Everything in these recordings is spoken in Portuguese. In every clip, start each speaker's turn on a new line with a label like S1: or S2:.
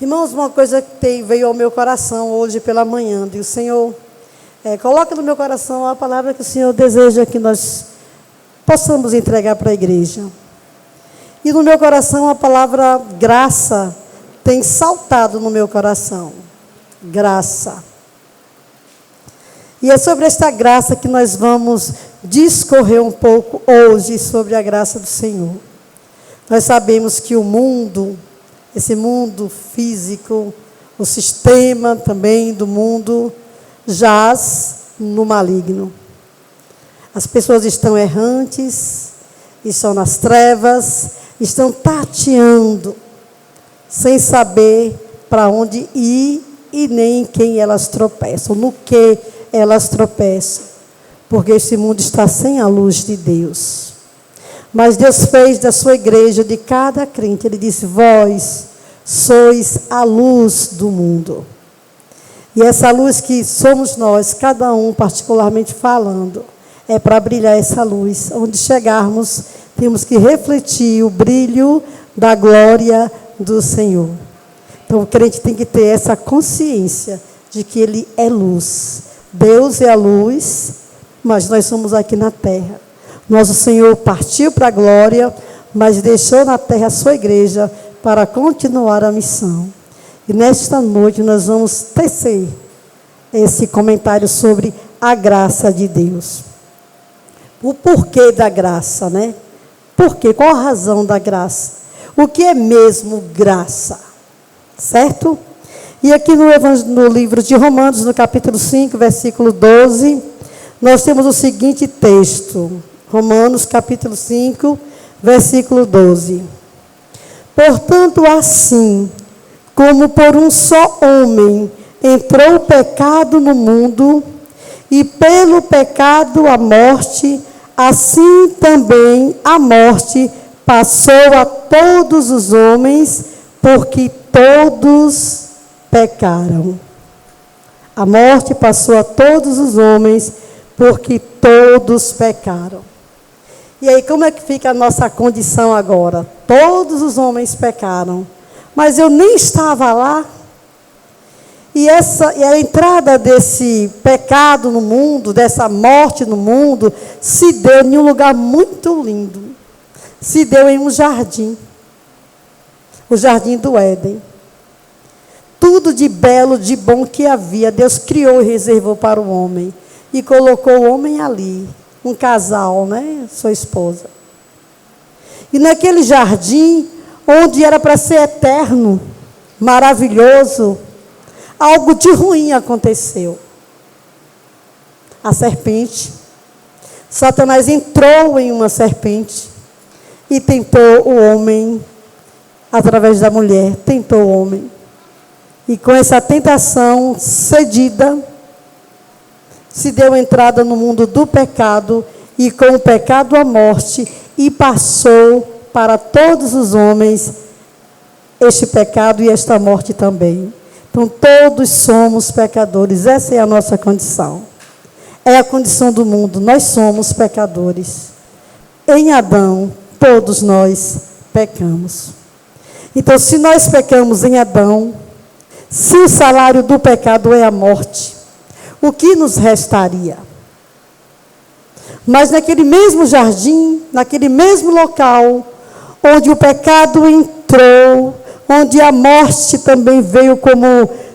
S1: Irmãos, uma coisa que veio ao meu coração hoje pela manhã, e o Senhor coloca no meu coração a palavra que o Senhor deseja que nós possamos entregar para a igreja. E no meu coração a palavra graça tem saltado no meu coração. Graça. E é sobre esta graça que nós vamos discorrer um pouco hoje sobre a graça do Senhor. Nós sabemos que o mundo, esse mundo físico, o sistema também do mundo, jaz no maligno. As pessoas estão errantes, estão nas trevas, estão tateando, sem saber para onde ir e nem em quem elas tropeçam, no que elas tropeçam, porque esse mundo está sem a luz de Deus. Mas Deus fez da sua igreja, de cada crente, Ele disse: vós sois a luz do mundo. E essa luz que somos nós, cada um particularmente falando, é para brilhar essa luz. Onde chegarmos, temos que refletir o brilho da glória do Senhor. Então o crente tem que ter essa consciência de que Ele é luz. Deus é a luz, mas nós somos aqui na terra. Nosso Senhor partiu para a glória, mas deixou na terra a sua igreja para continuar a missão. E nesta noite nós vamos tecer esse comentário sobre a graça de Deus. O porquê da graça, né? Por quê? Qual a razão da graça? O que é mesmo graça? Certo? E aqui no livro de Romanos, no capítulo 5, versículo 12, nós temos o seguinte texto. Romanos, capítulo 5, versículo 12. Portanto, assim como por um só homem entrou o pecado no mundo, e pelo pecado a morte, assim também a morte passou a todos os homens, porque todos pecaram. A morte passou a todos os homens, porque todos pecaram. E aí, como é que fica a nossa condição agora? Todos os homens pecaram, mas eu nem estava lá. E a entrada desse pecado no mundo, dessa morte no mundo, se deu em um lugar muito lindo. Se deu em um jardim. O jardim do Éden. Tudo de belo, de bom que havia, Deus criou e reservou para o homem. E colocou o homem ali. Um casal, né? Sua esposa. E naquele jardim, onde era para ser eterno, maravilhoso, algo de ruim aconteceu. A serpente. Satanás entrou em uma serpente e tentou o homem, através da mulher, tentou o homem. E com essa tentação cedida, se deu entrada no mundo do pecado, e com o pecado a morte, e passou para todos os homens este pecado e esta morte também. Então todos somos pecadores, essa é a nossa condição. É a condição do mundo, nós somos pecadores. Em Adão, todos nós pecamos. Então, se nós pecamos em Adão, se o salário do pecado é a morte, o que nos restaria? Mas naquele mesmo jardim, naquele mesmo local, onde o pecado entrou, onde a morte também veio como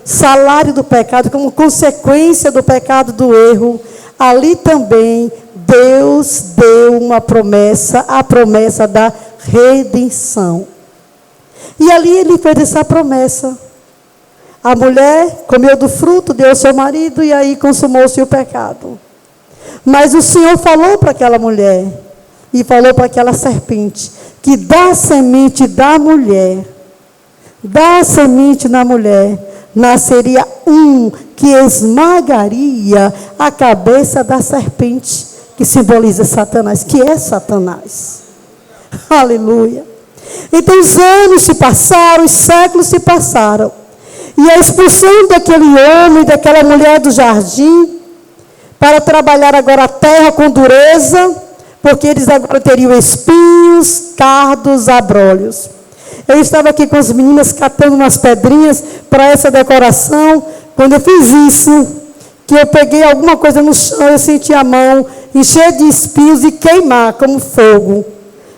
S1: salário do pecado, como consequência do pecado, do erro, ali também Deus deu uma promessa, a promessa da redenção. E ali Ele fez essa promessa. A mulher comeu do fruto, deu ao seu marido, e aí consumou-se o pecado. Mas o Senhor falou para aquela mulher, e falou para aquela serpente, que da semente da mulher, da semente na mulher, nasceria um que esmagaria a cabeça da serpente, que simboliza Satanás, que é Satanás. Aleluia. Então os anos se passaram, os séculos se passaram. E a expulsão daquele homem, daquela mulher do jardim, para trabalhar agora a terra com dureza, porque eles agora teriam espinhos, cardos, abrolhos. Eu estava aqui com as meninas catando umas pedrinhas para essa decoração. Quando eu fiz isso, que eu peguei alguma coisa no chão, eu senti a mão encher de espinhos e queimar como fogo.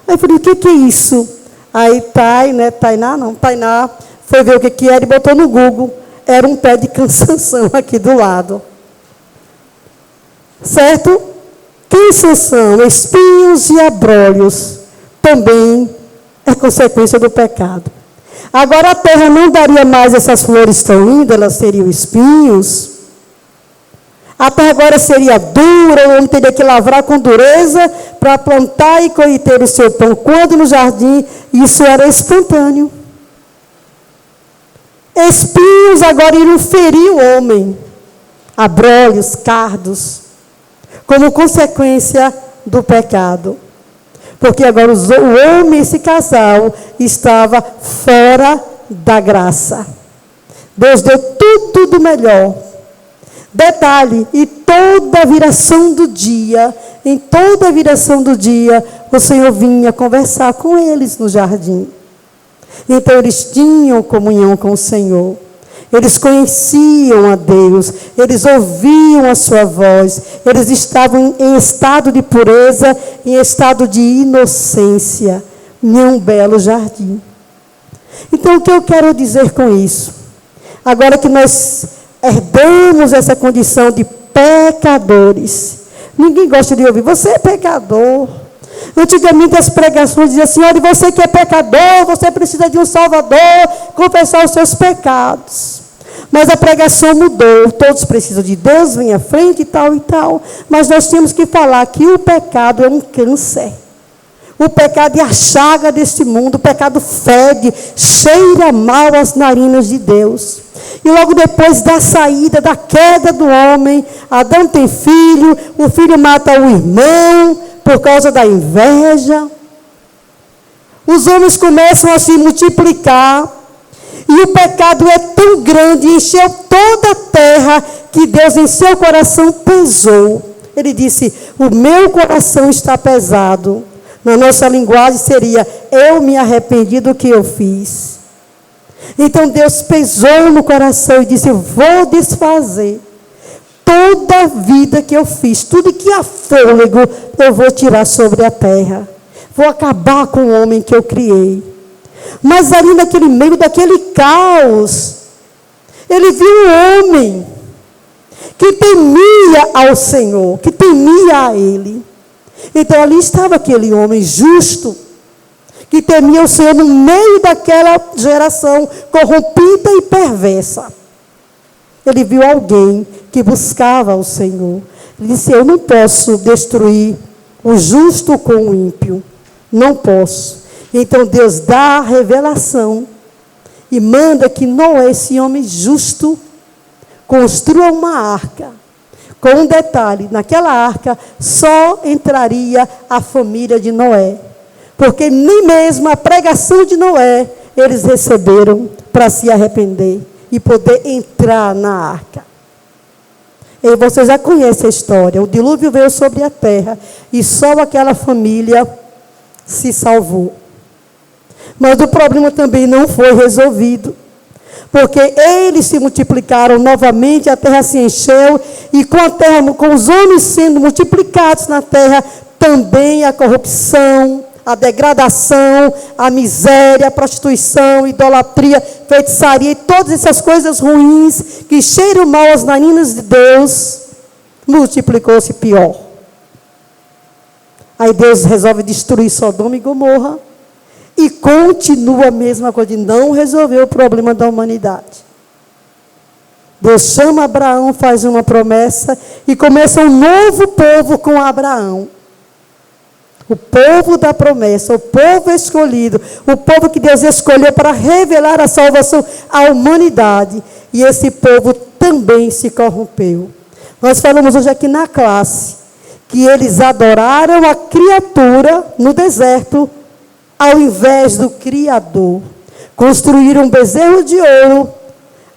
S1: Aí eu falei, o que é isso? Aí Tainá foi ver o que era e botou no Google. Era um pé de cansanção aqui do lado. Certo? Cansanção, espinhos e abrolhos também é consequência do pecado. Agora a terra não daria mais essas flores tão lindas, elas seriam espinhos. A terra agora seria dura, o homem teria que lavrar com dureza para plantar e colher o seu pão. Quando no jardim isso era espontâneo. Espinhos agora iriam ferir o homem. Abrolhos, cardos, como consequência do pecado. Porque agora o homem, esse casal, estava fora da graça. Deus deu tudo do melhor. Detalhe, em toda viração do dia, o Senhor vinha conversar com eles no jardim. Então eles tinham comunhão com o Senhor. Eles conheciam a Deus, eles ouviam a sua voz, eles estavam em estado de pureza, em estado de inocência, em um belo jardim. Então, o que eu quero dizer com isso? Agora que nós herdamos essa condição de pecadores, ninguém gosta de ouvir, você é pecador. Antigamente as pregações diziam assim, olha, você que é pecador, você precisa de um Salvador, confessar os seus pecados. Mas a pregação mudou, todos precisam de Deus, vem à frente e tal. Mas nós temos que falar que o pecado é um câncer. O pecado é a chaga deste mundo, o pecado fede, cheira mal as narinas de Deus. E logo depois da saída, da queda do homem, Adão tem filho, o filho mata o irmão por causa da inveja. Os homens começam a se multiplicar. E o pecado é tão grande, encheu toda a terra, que Deus em seu coração pesou. Ele disse, o meu coração está pesado. Na nossa linguagem seria, eu me arrependi do que eu fiz. Então Deus pesou no coração e disse, eu vou desfazer toda a vida que eu fiz, tudo que há fôlego, eu vou tirar sobre a terra. Vou acabar com o homem que eu criei. Mas ali naquele meio daquele caos, ele viu um homem que temia ao Senhor, que temia a Ele. Então ali estava aquele homem justo, que temia o Senhor no meio daquela geração corrompida e perversa. Ele viu alguém que buscava o Senhor. Ele disse, eu não posso destruir o justo com o ímpio. Não posso. Então Deus dá a revelação e manda que Noé, esse homem justo, construa uma arca. Com um detalhe, naquela arca só entraria a família de Noé. Porque nem mesmo a pregação de Noé eles receberam para se arrepender e poder entrar na arca. E você já conhece a história. O dilúvio veio sobre a terra e só aquela família se salvou. Mas o problema também não foi resolvido. Porque eles se multiplicaram novamente, a terra se encheu, e com a terra, com os homens sendo multiplicados na terra, também a corrupção, a degradação, a miséria, a prostituição, a idolatria, feitiçaria e todas essas coisas ruins que cheiram mal as narinas de Deus, multiplicou-se pior. Aí Deus resolve destruir Sodoma e Gomorra e continua a mesma coisa, não resolveu o problema da humanidade. Deus chama Abraão, faz uma promessa e começa um novo povo com Abraão. O povo da promessa, o povo escolhido, o povo que Deus escolheu para revelar a salvação à humanidade. E esse povo também se corrompeu. Nós falamos hoje aqui na classe que eles adoraram a criatura no deserto, ao invés do Criador. Construíram um bezerro de ouro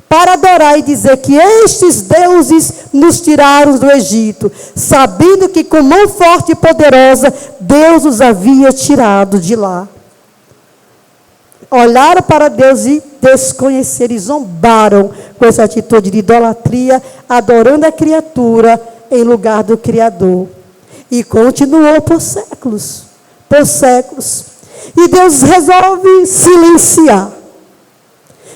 S1: para adorar e dizer que estes deuses nos tiraram do Egito, sabendo que com mão forte e poderosa, Deus os havia tirado de lá. olharam para Deus e desconheceram e zombaram com essa atitude de idolatria, adorando a criatura em lugar do Criador. E continuou por séculos, por séculos. E Deus resolve silenciar.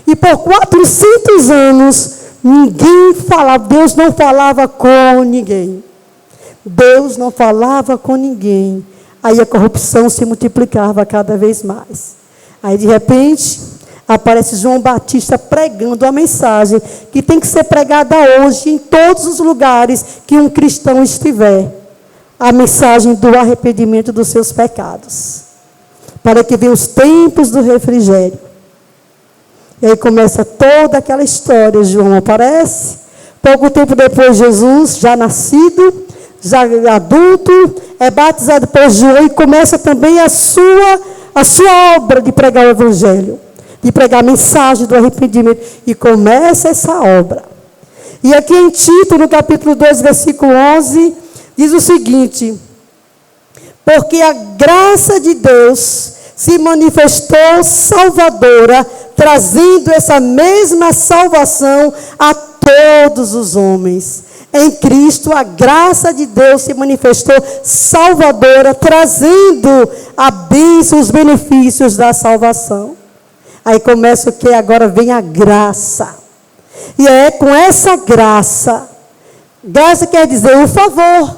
S1: E por 400 anos, ninguém falava, Deus não falava com ninguém. Deus não falava com ninguém. Aí a corrupção se multiplicava cada vez mais. Aí de repente, aparece João Batista pregando a mensagem que tem que ser pregada hoje em todos os lugares que um cristão estiver. A mensagem do arrependimento dos seus pecados. Para que venham os tempos do refrigério. E aí começa toda aquela história. João aparece. Pouco tempo depois, Jesus, já nascido, já adulto, é batizado por João e começa também a sua obra de pregar o Evangelho. De pregar a mensagem do arrependimento. E começa essa obra. E aqui em Tito, no capítulo 2, versículo 11, diz o seguinte: porque a graça de Deus se manifestou salvadora, trazendo essa mesma salvação a todos os homens. Em Cristo, a graça de Deus se manifestou salvadora, trazendo a bênção, os benefícios da salvação. Aí começa o que? Agora vem a graça. E é com essa graça. Graça quer dizer o favor.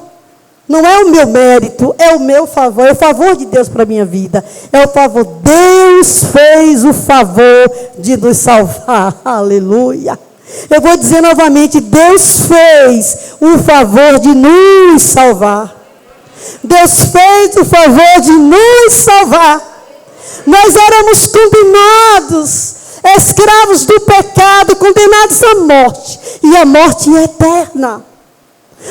S1: Não é o meu mérito, é o meu favor. É o favor de Deus para a minha vida. É o favor. Deus fez o favor de nos salvar. Aleluia. Eu vou dizer novamente, Deus fez o favor de nos salvar. Deus fez o favor de nos salvar. Nós éramos condenados, escravos do pecado, condenados à morte. E a morte é eterna.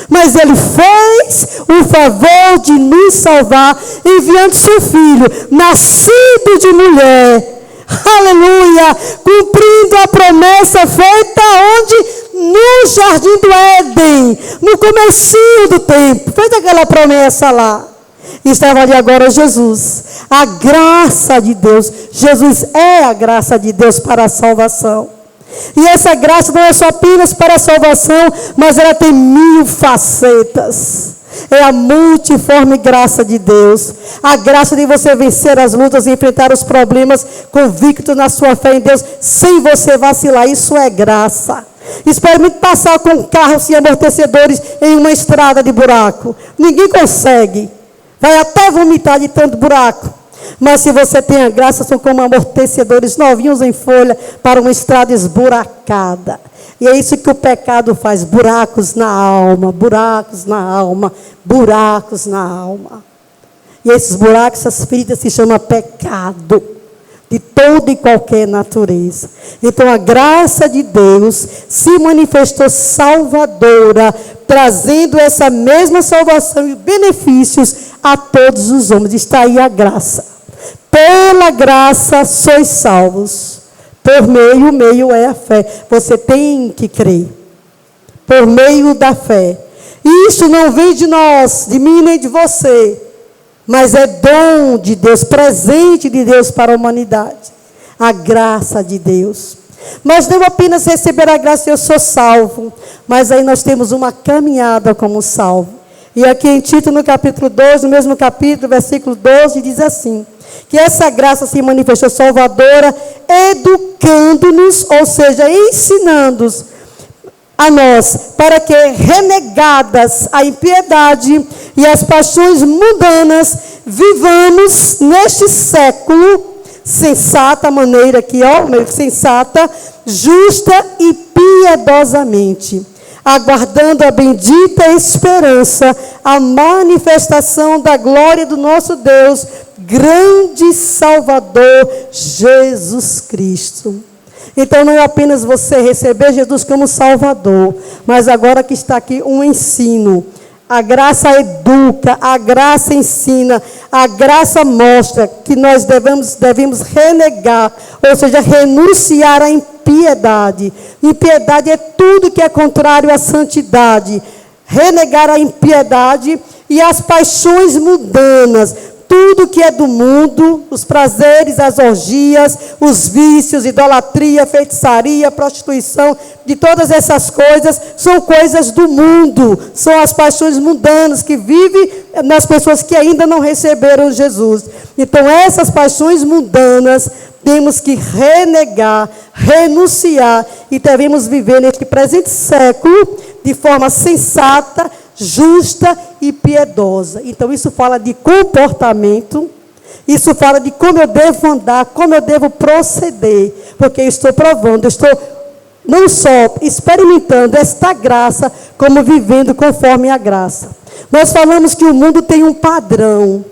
S1: Mas Ele fez o favor de nos salvar, enviando seu Filho, nascido de mulher. Aleluia, cumprindo a promessa feita onde? No jardim do Éden, no comecinho do tempo, fez aquela promessa lá, e estava ali agora Jesus, a graça de Deus. Jesus é a graça de Deus para a salvação, e essa graça não é só apenas para a salvação, mas ela tem 1000 facetas. É a multiforme graça de Deus. A graça de você vencer as lutas e enfrentar os problemas convicto na sua fé em Deus, sem você vacilar. Isso é graça. Experimente passar com um carro sem amortecedores em uma estrada de buraco. Ninguém consegue. Vai até vomitar de tanto buraco. Mas se você tem a graça, são como amortecedores novinhos em folha para uma estrada esburacada. E é isso que o pecado faz, buracos na alma, buracos na alma, buracos na alma. E esses buracos, essas feridas se chamam pecado, de toda e qualquer natureza. Então a graça de Deus se manifestou salvadora, trazendo essa mesma salvação e benefícios a todos os homens. Está aí a graça. Pela graça sois salvos. Por meio, o meio é a fé. Você tem que crer. Por meio da fé. Isso não vem de nós, de mim nem de você. Mas é dom de Deus, presente de Deus para a humanidade. A graça de Deus. Mas não apenas receber a graça, eu sou salvo. Mas aí nós temos uma caminhada como salvo. E aqui em Tito, no capítulo 2, no mesmo capítulo, versículo 12, diz assim: que essa graça se manifestou salvadora, educando-nos, ou seja, ensinando-nos a nós, para que, renegadas a impiedade e as paixões mundanas, vivamos neste século, sensata maneira aqui, ó, sensata, justa e piedosamente, aguardando a bendita esperança, a manifestação da glória do nosso Deus, grande Salvador, Jesus Cristo. Então não é apenas você receber Jesus como Salvador, mas agora que está aqui um ensino. A graça educa, a graça ensina, a graça mostra que nós devemos renegar, ou seja, renunciar à impiedade. Impiedade é tudo que é contrário à santidade. Renegar a impiedade e as paixões mundanas, tudo que é do mundo, os prazeres, as orgias, os vícios, idolatria, feitiçaria, prostituição, de todas essas coisas, são coisas do mundo, são as paixões mundanas que vivem nas pessoas que ainda não receberam Jesus. Então, essas paixões mundanas, temos que renegar, renunciar, e devemos viver neste presente século de forma sensata, justa e piedosa. Então, isso fala de comportamento, isso fala de como eu devo andar, como eu devo proceder, porque eu estou provando, eu estou não só experimentando esta graça, como vivendo conforme a graça. Nós falamos que o mundo tem um padrão,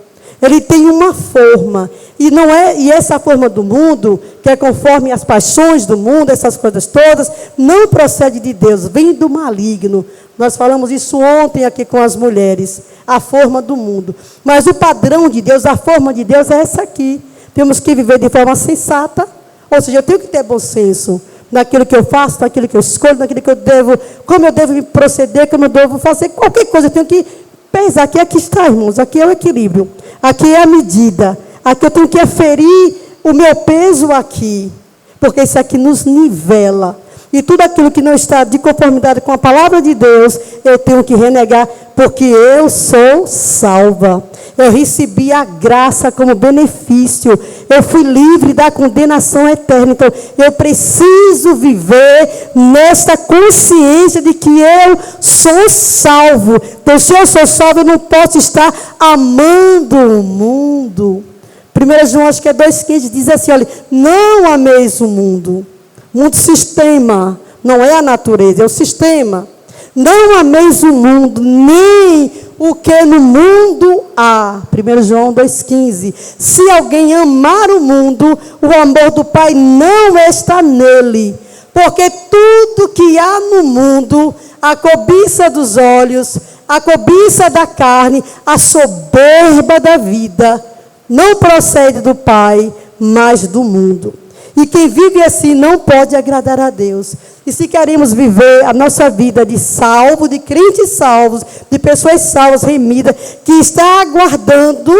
S1: ele tem uma forma, e essa forma do mundo, que é conforme as paixões do mundo, essas coisas todas, não procede de Deus, vem do maligno. Nós falamos isso ontem aqui com as mulheres, a forma do mundo. Mas o padrão de Deus, a forma de Deus é essa aqui. Temos que viver de forma sensata, ou seja, eu tenho que ter bom senso naquilo que eu faço, naquilo que eu escolho, naquilo que eu devo, como eu devo proceder, como eu devo fazer, qualquer coisa, eu tenho que pesar. Aqui está, irmãos, aqui é o equilíbrio, aqui é a medida, aqui eu tenho que aferir o meu peso aqui, porque isso aqui nos nivela. E tudo aquilo que não está de conformidade com a palavra de Deus, eu tenho que renegar, porque eu sou salva. Eu recebi a graça como benefício. Eu fui livre da condenação eterna. Então, eu preciso viver nesta consciência de que eu sou salvo. Então, se eu sou salvo, eu não posso estar amando o mundo. 1 João, acho que é 2,15, diz assim, olha, não ameis o mundo. Mundo sistema, não é a natureza, é o sistema. Não ameis o mundo, nem o que no mundo há. 1 João 2,15. Se alguém amar o mundo, o amor do Pai não está nele. Porque tudo que há no mundo, a cobiça dos olhos, a cobiça da carne, a soberba da vida, não procede do Pai, mas do mundo. E quem vive assim não pode agradar a Deus. E se queremos viver a nossa vida de salvo, de crentes salvos, de pessoas salvas, remidas, que está aguardando,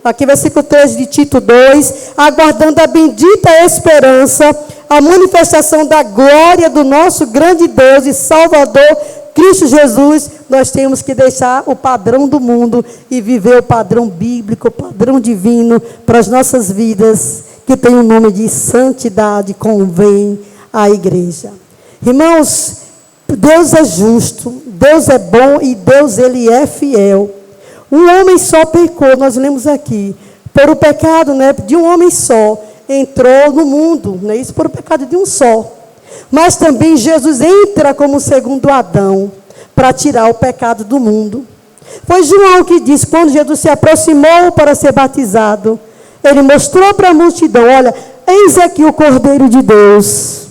S1: aqui versículo 13 de Tito 2, aguardando a bendita esperança, a manifestação da glória do nosso grande Deus e Salvador, Cristo Jesus, nós temos que deixar o padrão do mundo e viver o padrão bíblico, o padrão divino para as nossas vidas, que tem o nome de santidade, convém à igreja. Irmãos, Deus é justo, Deus é bom e Deus, Ele é fiel. Um homem só pecou, nós lemos aqui, por o pecado, né, de um homem só, entrou no mundo, né, isso por o pecado de um só. Mas também Jesus entra como o segundo Adão, para tirar o pecado do mundo. Foi João que disse, quando Jesus se aproximou para ser batizado, ele mostrou para a multidão, olha, eis aqui o Cordeiro de Deus,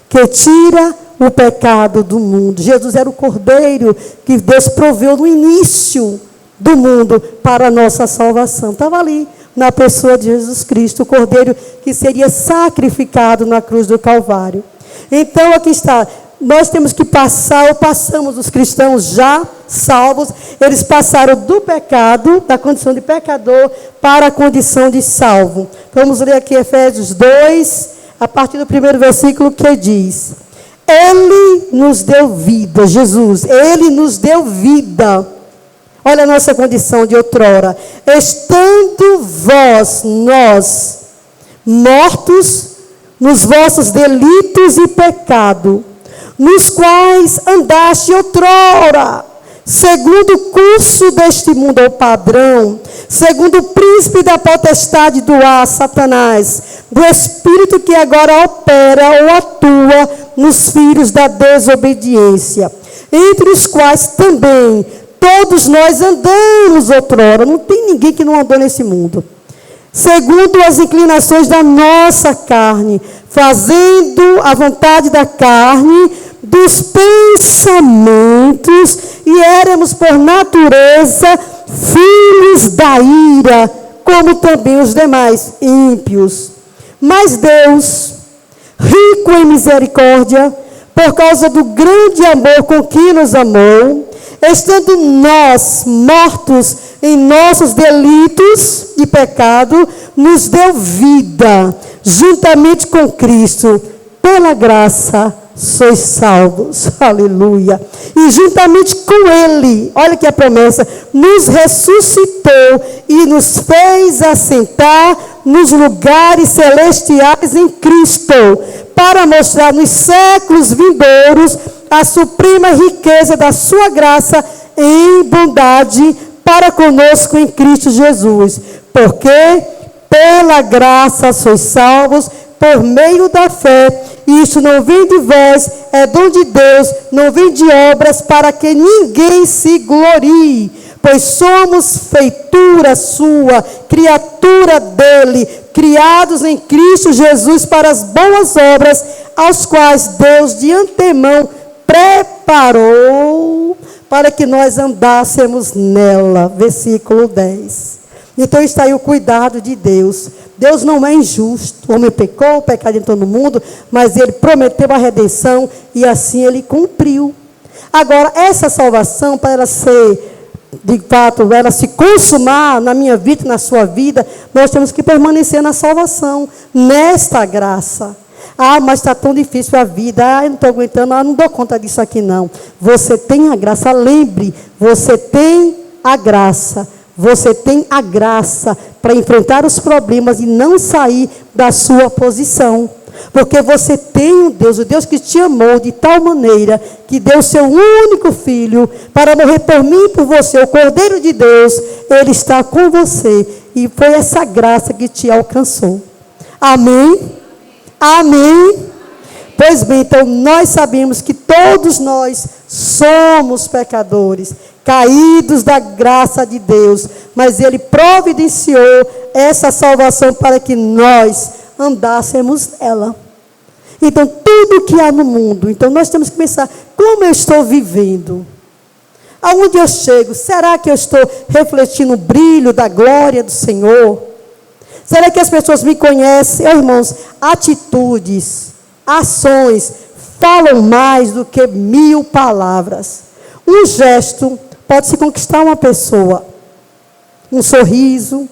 S1: que tira o pecado do mundo. Jesus era o Cordeiro que Deus proveu no início do mundo para a nossa salvação. Estava ali, na pessoa de Jesus Cristo, o Cordeiro que seria sacrificado na cruz do Calvário. Então, aqui está, nós temos que passar, ou passamos, os cristãos já salvos, eles passaram do pecado, da condição de pecador, para a condição de salvo. Vamos ler aqui Efésios 2, a partir do primeiro versículo, que diz, Ele nos deu vida, Jesus, Ele nos deu vida. Olha a nossa condição de outrora. Estando nós, mortos nos vossos delitos e pecado, nos quais andaste outrora, segundo o curso deste mundo, ou padrão, segundo o príncipe da potestade do ar, Satanás, do espírito que agora opera ou atua nos filhos da desobediência, entre os quais também todos nós andamos outrora. Não tem ninguém que não andou nesse mundo. Segundo as inclinações da nossa carne, fazendo a vontade da carne, dos pensamentos, e éramos por natureza filhos da ira, como também os demais ímpios. Mas Deus, rico em misericórdia, por causa do grande amor com que nos amou, estando nós mortos em nossos delitos e pecado, nos deu vida, juntamente com Cristo, pela graça sois salvos, aleluia, e juntamente com Ele, olha que a promessa, nos ressuscitou e nos fez assentar nos lugares celestiais em Cristo, para mostrar nos séculos vindouros a suprema riqueza da sua graça em bondade para conosco em Cristo Jesus, porque pela graça sois salvos por meio da fé. Isso não vem de vós, é dom de Deus, não vem de obras, para que ninguém se glorie, pois somos feitura sua, criatura dele, criados em Cristo Jesus para as boas obras, aos quais Deus de antemão preparou para que nós andássemos nela. Versículo 10. Então está aí o cuidado de Deus. Deus não é injusto. O homem pecou, o pecado entrou no mundo, mas Ele prometeu a redenção e assim Ele cumpriu. Agora, essa salvação, para ela ser, de fato, ela se consumar na minha vida e na sua vida, nós temos que permanecer na salvação, nesta graça. Ah, mas está tão difícil a vida. Ah, eu não estou aguentando, não dou conta disso aqui não. Você tem a graça, lembre, você tem a graça. Você tem a graça para enfrentar os problemas e não sair da sua posição. Porque você tem um Deus, o Deus que te amou de tal maneira, que deu seu único filho para morrer por mim e por você, o Cordeiro de Deus, Ele está com você. E foi essa graça que te alcançou. Amém? Amém? Pois bem, então nós sabemos que todos nós somos pecadores, caídos da graça de Deus, mas Ele providenciou essa salvação para que nós andássemos nela. Então, tudo que há no mundo, então nós temos que pensar, como eu estou vivendo? Aonde eu chego? Será que eu estou refletindo o brilho da glória do Senhor? Será que as pessoas me conhecem? Irmãos, atitudes, ações, falam mais do que 1000 palavras. Um gesto pode se conquistar uma pessoa. Um sorriso,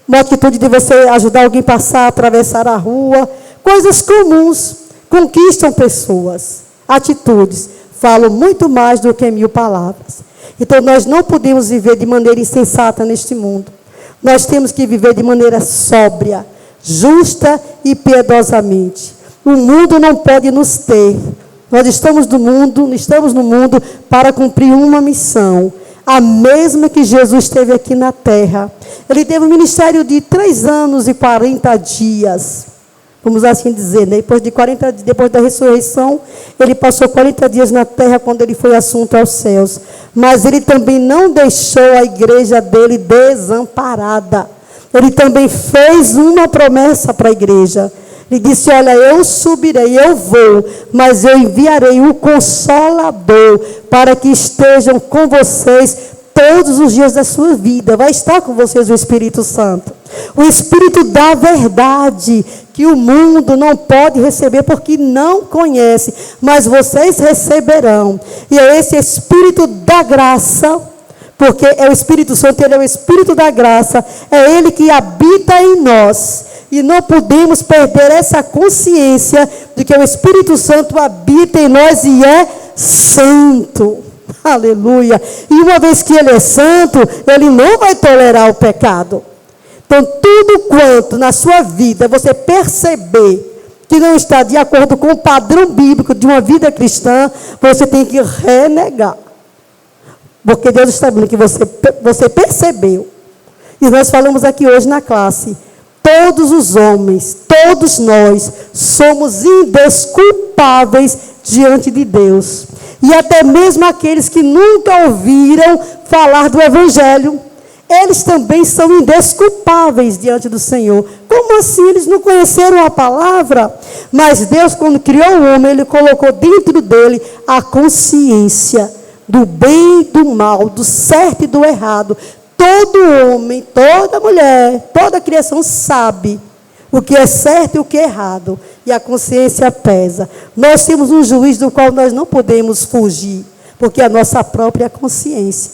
S1: uma atitude de você ajudar alguém a passar, atravessar a rua. Coisas comuns conquistam pessoas. Atitudes falam muito mais do que 1000 palavras. Então, nós não podemos viver de maneira insensata neste mundo. Nós temos que viver de maneira sóbria, justa e piedosamente. O mundo não pode nos ter. Nós estamos no mundo para cumprir uma missão. A mesma que Jesus teve aqui na terra. Ele teve um ministério de 3 anos e 40 dias. Vamos assim dizer, né? Depois da ressurreição, ele passou 40 dias na terra quando ele foi assunto aos céus. Mas ele também não deixou a igreja dele desamparada. Ele também fez uma promessa para a igreja. Ele disse, olha, eu subirei, eu vou, mas eu enviarei o Consolador para que estejam com vocês todos os dias da sua vida. Vai estar com vocês o Espírito Santo. O Espírito da verdade, que o mundo não pode receber porque não conhece, mas vocês receberão. E é esse Espírito da graça, porque é o Espírito Santo, ele é o Espírito da graça, é ele que habita em nós. E não podemos perder essa consciência de que o Espírito Santo habita em nós e é santo. Aleluia. E uma vez que ele é santo, ele não vai tolerar o pecado. Então, tudo quanto na sua vida você perceber que não está de acordo com o padrão bíblico de uma vida cristã, você tem que renegar. Porque Deus está vendo que você percebeu. E nós falamos aqui hoje na classe, todos os homens, todos nós, somos indesculpáveis diante de Deus. E até mesmo aqueles que nunca ouviram falar do Evangelho, eles também são indesculpáveis diante do Senhor. Como assim? Eles não conheceram a palavra? Mas Deus, quando criou o homem, Ele colocou dentro dele a consciência do bem e do mal, do certo e do errado. Todo homem, toda mulher, toda criação sabe o que é certo e o que é errado. E a consciência pesa. Nós temos um juiz do qual nós não podemos fugir. porque é a nossa própria consciência.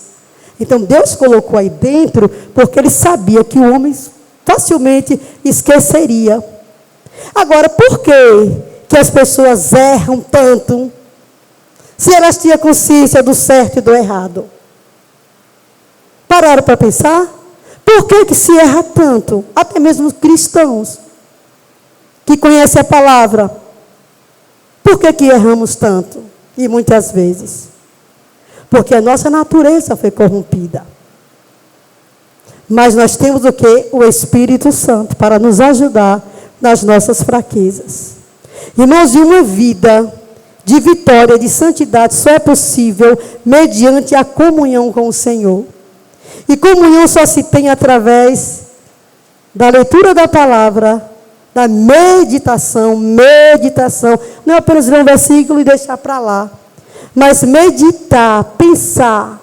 S1: Então, Deus colocou aí dentro, porque Ele sabia que o homem facilmente esqueceria. Agora, por que as pessoas erram tanto, se elas tinham consciência do certo e do errado? Pararam para pensar? Por que se erra tanto? Até mesmo cristãos que conhecem a palavra. Por que erramos tanto? E muitas vezes. Porque a nossa natureza foi corrompida. Mas nós temos o quê? O Espírito Santo para nos ajudar nas nossas fraquezas. Irmãos, e uma vida de vitória, de santidade, só é possível mediante a comunhão com o Senhor. E comunhão só se tem através da leitura da palavra, da meditação. Não é apenas ler um versículo e deixar para lá. Mas meditar, pensar.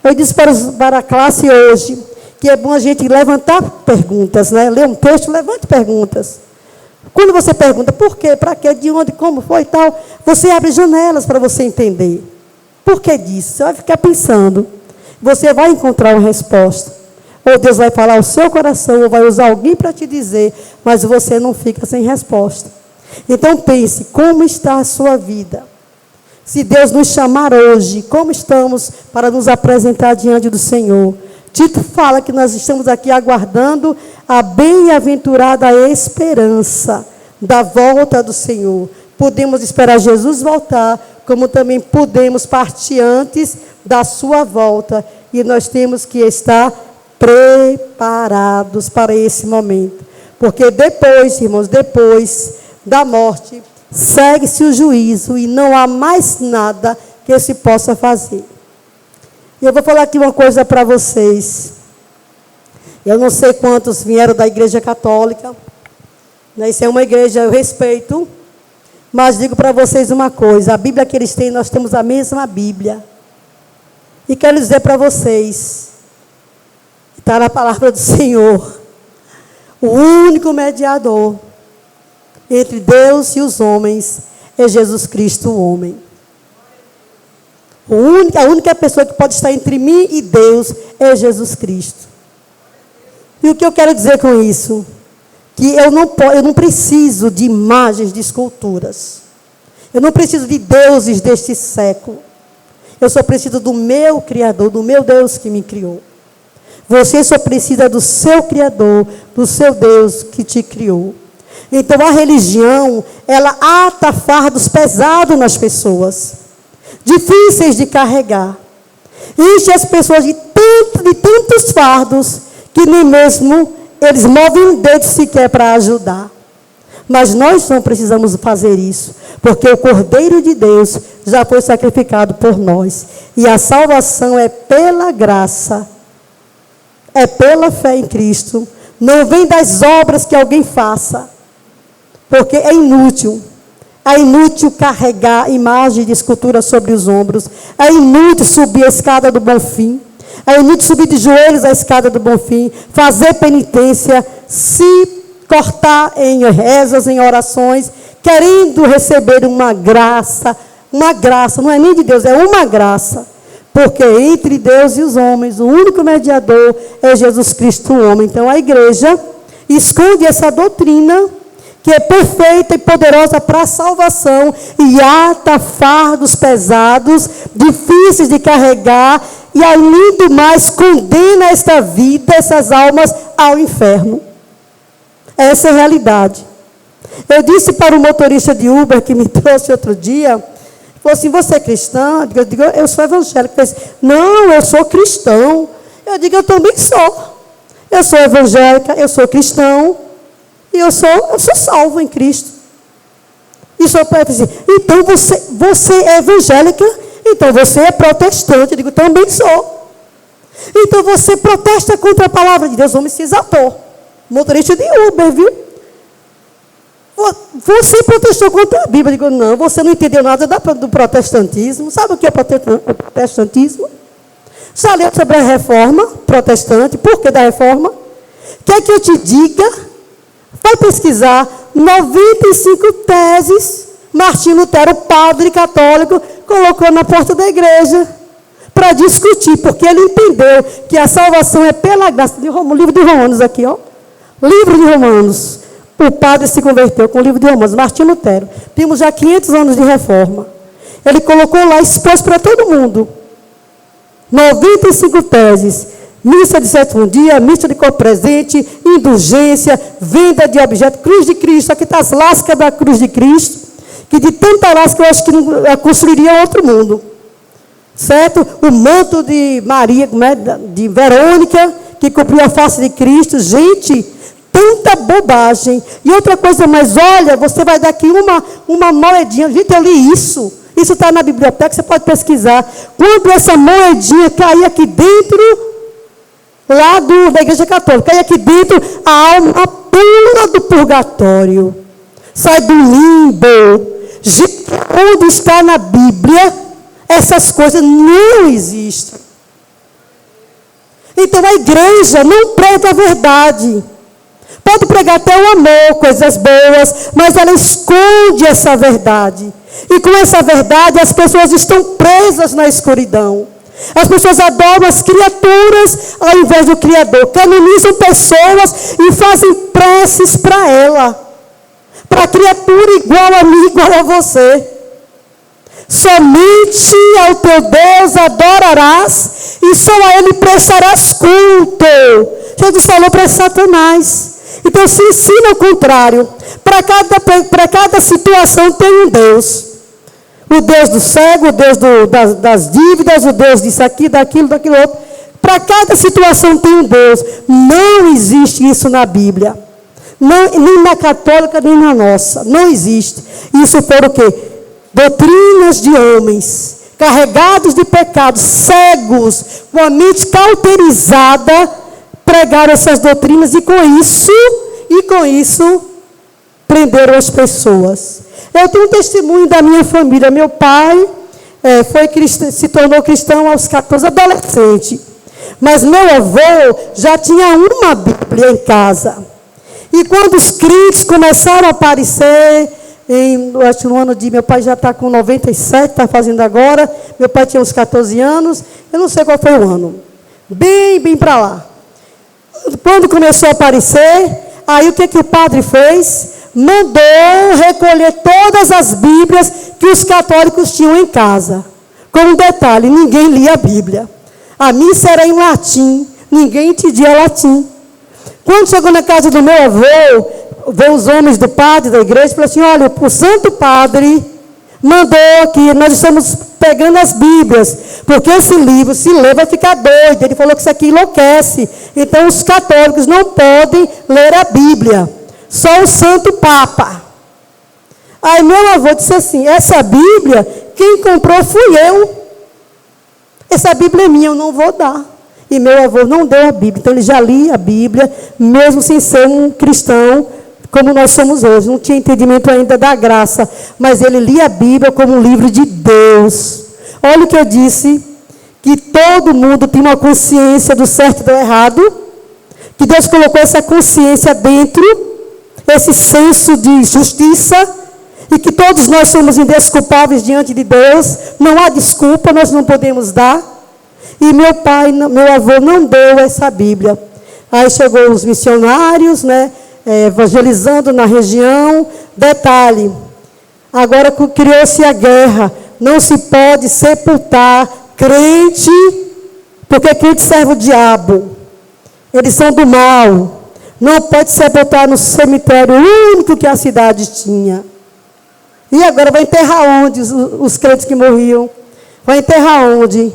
S1: Eu disse para a classe hoje que é bom a gente levantar perguntas, né? Ler um texto, levante perguntas. Quando você pergunta por quê, para quê, de onde, como foi e tal, você abre janelas para você entender. Por que disso? Você vai ficar pensando. Você vai encontrar uma resposta. Ou Deus vai falar ao seu coração, ou vai usar alguém para te dizer, mas você não fica sem resposta. Então pense, como está a sua vida? Se Deus nos chamar hoje, como estamos para nos apresentar diante do Senhor? Tito fala que nós estamos aqui aguardando a bem-aventurada esperança da volta do Senhor. Podemos esperar Jesus voltar, como também podemos partir antes da sua volta. E nós temos que estar preparados para esse momento. Porque depois, irmãos, depois da morte, segue-se o juízo e não há mais nada que se possa fazer. E eu vou falar aqui uma coisa para vocês. Eu não sei quantos vieram da igreja católica. Isso é uma igreja, eu respeito. Mas digo para vocês uma coisa. A Bíblia que eles têm, nós temos a mesma Bíblia. E quero dizer para vocês. Está na palavra do Senhor. O único mediador entre Deus e os homens é Jesus Cristo, o homem. A única pessoa que pode estar entre mim e Deus é Jesus Cristo. E o que eu quero dizer com isso? Que eu não preciso de imagens, de esculturas. Eu não preciso de deuses deste século. Eu só preciso do meu Criador, do meu Deus que me criou. Você só precisa do seu Criador, do seu Deus que te criou. Então a religião, ela ata fardos pesados nas pessoas. Difíceis de carregar. Enche as pessoas de tantos fardos que nem mesmo eles movem um dedo sequer para ajudar. Mas nós não precisamos fazer isso, porque o Cordeiro de Deus já foi sacrificado por nós. E a salvação é pela graça, é pela fé em Cristo. Não vem das obras que alguém faça, porque é inútil. É inútil carregar imagem de escultura sobre os ombros. É inútil subir a escada do Bonfim. É inútil subir de joelhos a escada do Bonfim. Fazer penitência. Se cortar em rezas, em orações. Querendo receber uma graça. Uma graça, não é nem de Deus, é uma graça. Porque entre Deus e os homens, o único mediador é Jesus Cristo, o homem. Então a igreja esconde essa doutrina que é perfeita e poderosa para a salvação, e ata fardos pesados, difíceis de carregar, e além do mais, condena esta vida, essas almas, ao inferno. Essa é a realidade. Eu disse para o motorista de Uber, que me trouxe outro dia, falou assim, você é cristã? Eu digo, eu sou evangélico. Ele disse, não, eu sou cristão. Eu digo, eu também sou. Eu sou evangélica, eu sou cristão. E eu sou salvo em Cristo. E só para dizer, então você é evangélica, então você é protestante. Eu digo, também sou. Então você protesta contra a palavra de Deus, homem se exaltou. Motorista de Uber, viu? Você protestou contra a Bíblia. Eu digo, não, você não entendeu nada do protestantismo. Sabe o que é o protestantismo? Já leu sobre a reforma protestante? Por que da reforma? Quer que eu te diga? Vai pesquisar 95 teses, Martinho Lutero, padre católico, colocou na porta da igreja para discutir, porque ele entendeu que a salvação é pela graça. Livro de Romanos aqui, ó. Livro de Romanos. O padre se converteu com o livro de Romanos, Martinho Lutero. Temos já 500 anos de reforma. Ele colocou lá, expôs para todo mundo. 95 teses. Missa de sétimo dia, missa de corpo presente, indulgência, venda de objetos, cruz de Cristo. Aqui está as lascas da cruz de Cristo, que de tanta lasca eu acho que não construiria outro mundo. Certo? O manto de Maria, de Verônica, que cobriu a face de Cristo. Gente, tanta bobagem. E outra coisa mais, olha, você vai dar aqui uma moedinha. Gente, eu li isso. Isso está na biblioteca, você pode pesquisar. Quando essa moedinha cair aqui dentro, lá da igreja católica, cair aqui dentro, a alma pula do purgatório. Sai do limbo. Gente, onde está na Bíblia, essas coisas não existem. Então a igreja não prega a verdade. Pode pregar até o amor, coisas boas, mas ela esconde essa verdade. E com essa verdade as pessoas estão presas na escuridão. As pessoas adoram as criaturas ao invés do Criador. Canonizam pessoas e fazem preces para ela. Para a criatura igual a mim, igual a você. Somente ao teu Deus adorarás e só a Ele prestarás culto. Jesus falou para Satanás. Então se ensina o contrário. Para cada situação tem um Deus. O Deus do cego, o Deus das dívidas, o Deus disso aqui, daquilo outro. Para cada situação tem um Deus. Não existe isso na Bíblia. Não, nem na católica, nem na nossa. Não existe. Isso foram o quê? Doutrinas de homens, carregados de pecados, cegos, com a mente cauterizada, pregaram essas doutrinas e com isso, prenderam as pessoas. Eu tenho um testemunho da minha família. Meu pai se tornou cristão aos 14, adolescente. Mas meu avô já tinha uma Bíblia em casa. E quando os crentes começaram a aparecer, acho que no ano de... Meu pai já está com 97, está fazendo agora. Meu pai tinha uns 14 anos. Eu não sei qual foi o ano. Bem para lá. Quando começou a aparecer, aí o que o padre fez? Mandou recolher todas as Bíblias que os católicos tinham em casa. Com um detalhe, ninguém lia a Bíblia. A missa era em latim, ninguém entendia latim. Quando chegou na casa do meu avô, veio os homens do padre da igreja e falou assim: olha, o santo padre mandou aqui, nós estamos pegando as Bíblias, porque esse livro, se ler, vai ficar doido. Ele falou que isso aqui enlouquece. Então os católicos não podem ler a Bíblia. Só o Santo Papa. Aí meu avô disse assim: essa Bíblia, quem comprou fui eu. Essa Bíblia é minha, eu não vou dar. E meu avô não deu a Bíblia. Então ele já lia a Bíblia, mesmo sem ser um cristão, como nós somos hoje. Não tinha entendimento ainda da graça. Mas ele lia a Bíblia como um livro de Deus. Olha o que eu disse, que todo mundo tem uma consciência do certo e do errado. Que Deus colocou essa consciência dentro, esse senso de justiça, e que todos nós somos indesculpáveis diante de Deus. Não há desculpa, nós não podemos dar. E meu avô não deu essa Bíblia. Aí chegou os missionários, evangelizando na região. Detalhe, agora criou-se a guerra. Não se pode sepultar crente, porque crente serve o diabo. Eles são do mal. Não pode sepultar no cemitério único que a cidade tinha. E agora vai enterrar onde os crentes que morriam? Vai enterrar onde?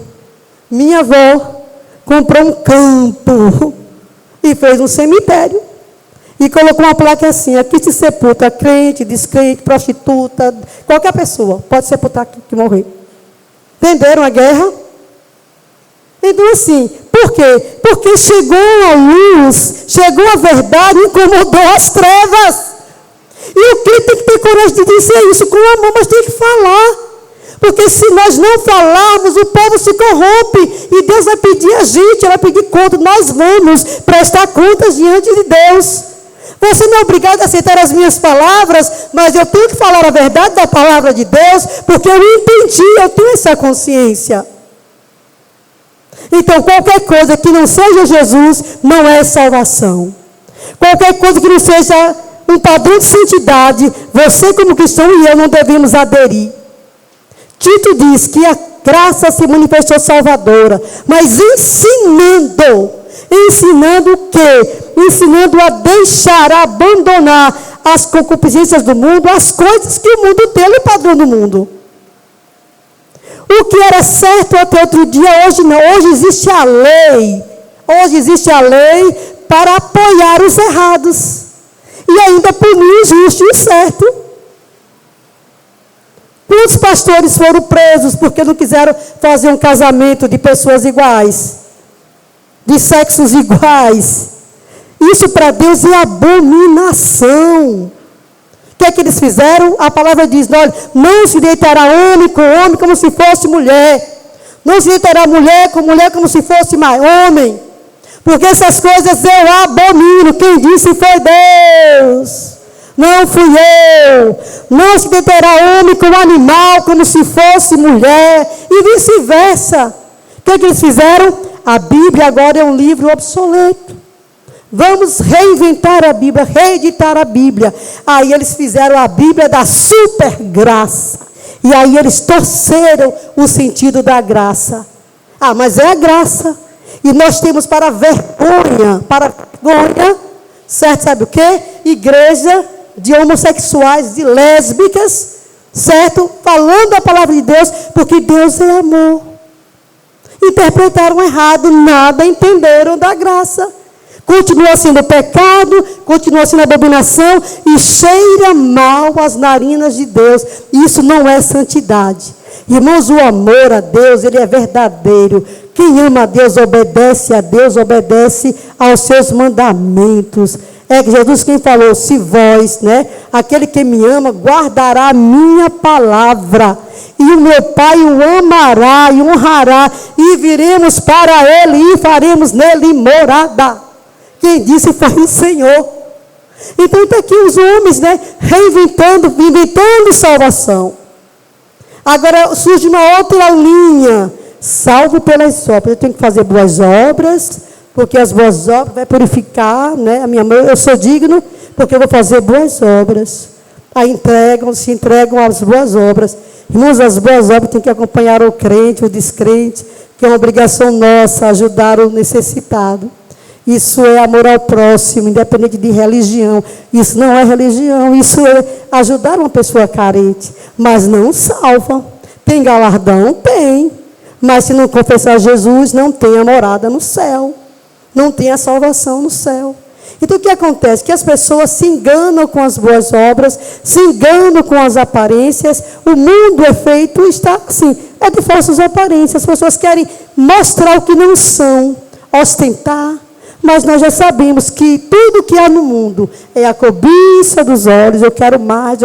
S1: Minha avó comprou um campo e fez um cemitério. E colocou uma placa assim: aqui se sepulta crente, descrente, prostituta, qualquer pessoa pode sepultar aqui que morrer. Entenderam a guerra? Então assim, por quê? Porque chegou a luz, chegou a verdade, incomodou as trevas. E o que tem que ter coragem de dizer isso com amor, mas tem que falar. Porque se nós não falarmos, o povo se corrompe. E Deus vai pedir a gente, vai pedir conta. Nós vamos prestar contas diante de Deus. Você não é obrigado a aceitar as minhas palavras, mas eu tenho que falar a verdade da palavra de Deus, porque eu entendi, eu tenho essa consciência. Então, qualquer coisa que não seja Jesus, não é salvação. Qualquer coisa que não seja um padrão de santidade, você como cristão e eu não devemos aderir. Tito diz que a graça se manifestou salvadora, mas ensinando o quê? Ensinando a deixar, a abandonar as concupiscências do mundo, as coisas que o mundo tem, o padrão do mundo. O que era certo até outro dia, hoje não. Hoje existe a lei. Hoje existe a lei para apoiar os errados. E ainda punir o justo e o certo. Quantos pastores foram presos porque não quiseram fazer um casamento de pessoas iguais? De sexos iguais? Isso para Deus é abominação. O que é que eles fizeram? A palavra diz, olha, não se deitará homem com homem como se fosse mulher. Não se deitará mulher com mulher como se fosse homem. Porque essas coisas eu abomino. Quem disse foi Deus. Não fui eu. Não se deitará homem com animal como se fosse mulher. E vice-versa. O que é que eles fizeram? A Bíblia agora é um livro obsoleto. Vamos reinventar a Bíblia, reeditar a Bíblia. Aí eles fizeram a Bíblia da super graça. E aí eles torceram o sentido da graça. Ah, mas é a graça. E nós temos para vergonha, certo? Sabe o quê? Igreja de homossexuais, de lésbicas, certo? Falando a palavra de Deus, porque Deus é amor. Interpretaram errado, nada entenderam da graça. Continua sendo pecado, continua sendo abominação e cheira mal as narinas de Deus. Isso não é santidade. Irmãos, o amor a Deus, ele é verdadeiro. Quem ama a Deus, obedece aos seus mandamentos. É Jesus quem falou, se vós, aquele que me ama, guardará a minha palavra. E o meu Pai o amará e honrará. E viremos para ele e faremos nele morada. Quem disse foi o Senhor. Então está aqui os homens, inventando salvação. Agora surge uma outra linha. Salvo pelas obras. Eu tenho que fazer boas obras, porque as boas obras vai purificar, a minha mão. Eu sou digno, porque eu vou fazer boas obras. Aí se entregam às boas obras. Irmãos, as boas obras têm que acompanhar o crente, o descrente, que é uma obrigação nossa, ajudar o necessitado. Isso é amor ao próximo, independente de religião. Isso não é religião, isso é ajudar uma pessoa carente. Mas não salva. Tem galardão? Tem. Mas se não confessar Jesus, não tem a morada no céu. Não tem a salvação no céu. Então o que acontece? Que as pessoas se enganam com as boas obras, se enganam com as aparências. O mundo é feito, está assim, é de falsas aparências. As pessoas querem mostrar o que não são, ostentar. Mas nós já sabemos que tudo que há no mundo é a cobiça dos olhos. Eu quero mais,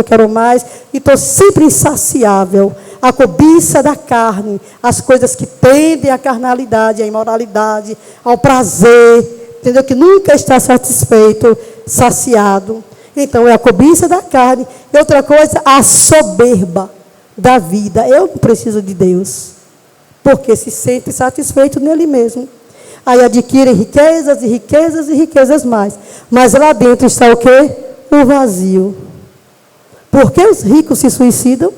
S1: e estou sempre insaciável. A cobiça da carne, as coisas que tendem à carnalidade, à imoralidade, ao prazer, entendeu? Que nunca está satisfeito, saciado. Então, é a cobiça da carne. E outra coisa, a soberba da vida. Eu não preciso de Deus, porque se sente satisfeito nele mesmo. Aí adquirem riquezas e riquezas e riquezas mais. Mas lá dentro está o quê? O vazio. Por que os ricos se suicidam?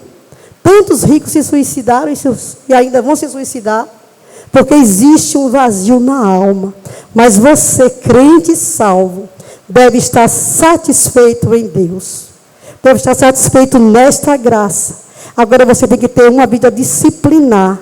S1: Tantos ricos se suicidaram e ainda vão se suicidar. Porque existe um vazio na alma. Mas você, crente e salvo, deve estar satisfeito em Deus. Deve estar satisfeito nesta graça. Agora você tem que ter uma vida disciplinar.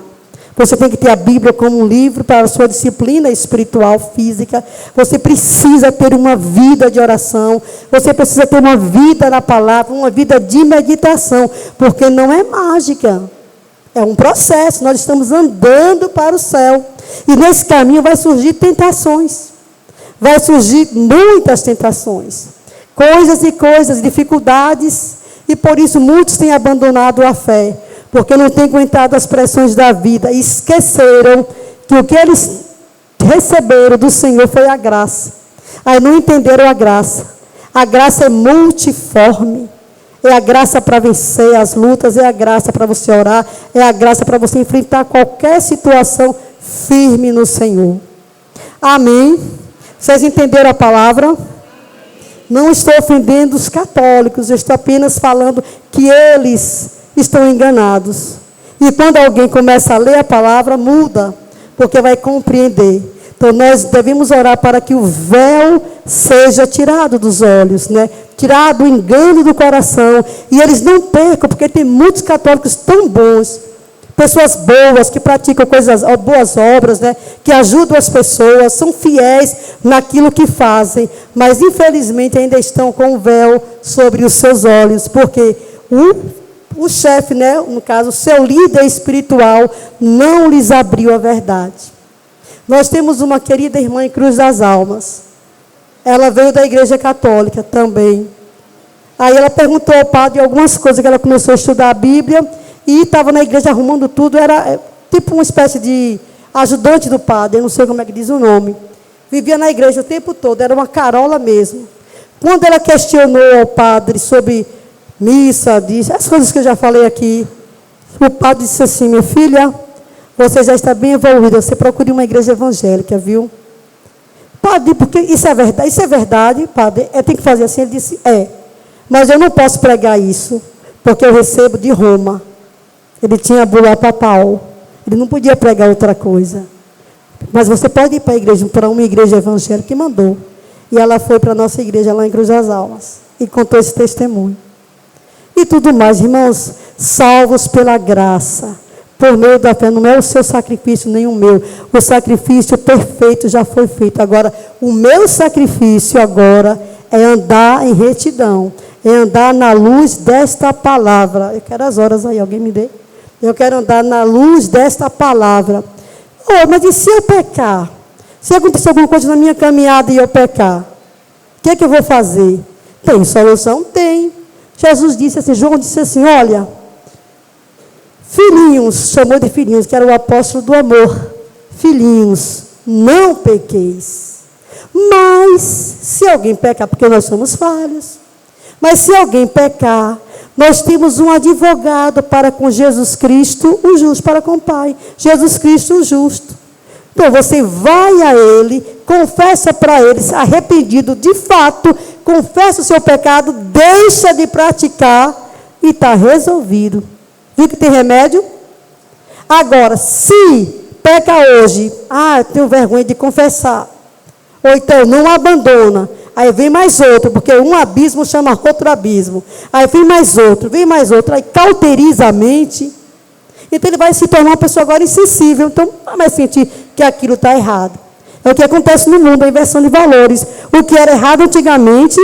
S1: Você tem que ter a Bíblia como um livro para a sua disciplina espiritual, física. Você precisa ter uma vida de oração. Você precisa ter uma vida na palavra, uma vida de meditação. Porque não é mágica. É um processo. Nós estamos andando para o céu. E nesse caminho vai surgir tentações. Vai surgir muitas tentações. Coisas e coisas, dificuldades. E por isso muitos têm abandonado a fé. Porque não têm aguentado as pressões da vida. E esqueceram que o que eles receberam do Senhor foi a graça. Aí não entenderam a graça. A graça é multiforme. É a graça para vencer as lutas, é a graça para você orar, é a graça para você enfrentar qualquer situação firme no Senhor. Amém? Vocês entenderam a palavra? Não estou ofendendo os católicos, eu estou apenas falando que eles estão enganados. E quando alguém começa a ler a palavra, muda, porque vai compreender. Então, nós devemos orar para que o véu seja tirado dos olhos, né? Tirado o engano do coração. E eles não percam, porque tem muitos católicos tão bons, pessoas boas, que praticam boas obras, né? Que ajudam as pessoas, são fiéis naquilo que fazem. Mas, infelizmente, ainda estão com o véu sobre os seus olhos, porque o chefe, né? No caso, o seu líder espiritual, não lhes abriu a verdade. Nós temos uma querida irmã em Cruz das Almas. Ela veio da igreja católica também. Aí ela perguntou ao padre algumas coisas, que ela começou a estudar a Bíblia, e estava na igreja arrumando tudo, era tipo uma espécie de ajudante do padre, eu não sei como é que diz o nome. Vivia na igreja o tempo todo, era uma carola mesmo. Quando ela questionou ao padre sobre missa, disse, as coisas que eu já falei aqui, o padre disse assim: minha filha, você já está bem evoluída, você procure uma igreja evangélica, viu? Padre, porque isso é verdade, padre, tem que fazer assim. Ele disse, mas eu não posso pregar isso, porque eu recebo de Roma. Ele tinha bula papal, ele não podia pregar outra coisa. Mas você pode ir para uma igreja evangélica que mandou. E ela foi para a nossa igreja lá em Cruz das Almas, e contou esse testemunho. E tudo mais, irmãos, salvos pela graça, por meio da fé, não é o seu sacrifício, nem o meu. O sacrifício perfeito já foi feito. Agora, o meu sacrifício agora é andar em retidão, é andar na luz desta palavra. Eu quero as horas aí, alguém me dê? Eu quero andar na luz desta palavra. Mas e se eu pecar? Se acontecer alguma coisa na minha caminhada e eu pecar, o que é que eu vou fazer? Tem solução? Tem. Jesus disse assim, João disse assim, olha, filhinhos, chamou de filhinhos, que era o apóstolo do amor. Filhinhos, não pequeis. Mas, se alguém pecar, porque nós somos falhos, mas se alguém pecar, nós temos um advogado para com Jesus Cristo, o justo, para com o Pai. Jesus Cristo, o justo. Então, você vai a Ele, confessa para Ele, arrependido de fato, confessa o seu pecado, deixa de praticar e está resolvido. Viu que tem remédio? Agora, se peca hoje, eu tenho vergonha de confessar. Ou então, não abandona. Aí vem mais outro, porque um abismo chama outro abismo. Aí vem mais outro. Aí cauteriza a mente. Então, ele vai se tornar uma pessoa agora insensível. Então, não vai sentir que aquilo está errado. É o que acontece no mundo, a inversão de valores. O que era errado antigamente,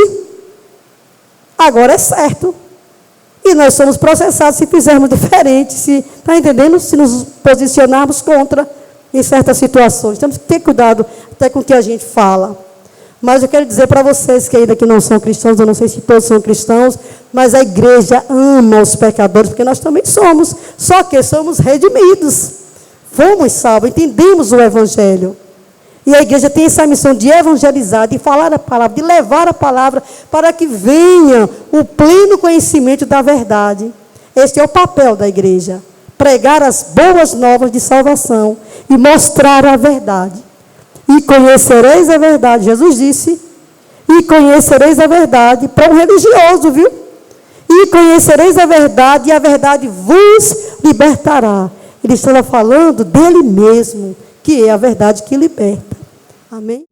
S1: agora é certo. E nós somos processados se fizermos diferente, está entendendo? Se nos posicionarmos contra em certas situações. Temos que ter cuidado até com o que a gente fala. Mas eu quero dizer para vocês que ainda que não são cristãos, eu não sei se todos são cristãos, mas a igreja ama os pecadores, porque nós também somos, só que somos redimidos. Fomos salvos, entendemos o Evangelho. E a igreja tem essa missão de evangelizar, de falar a palavra, de levar a palavra para que venha o pleno conhecimento da verdade. Este é o papel da igreja. Pregar as boas novas de salvação e mostrar a verdade. E conhecereis a verdade, Jesus disse, e conhecereis a verdade para um religioso, viu? E conhecereis a verdade, e a verdade vos libertará. Ele estava falando dele mesmo, que é a verdade que liberta. Amém?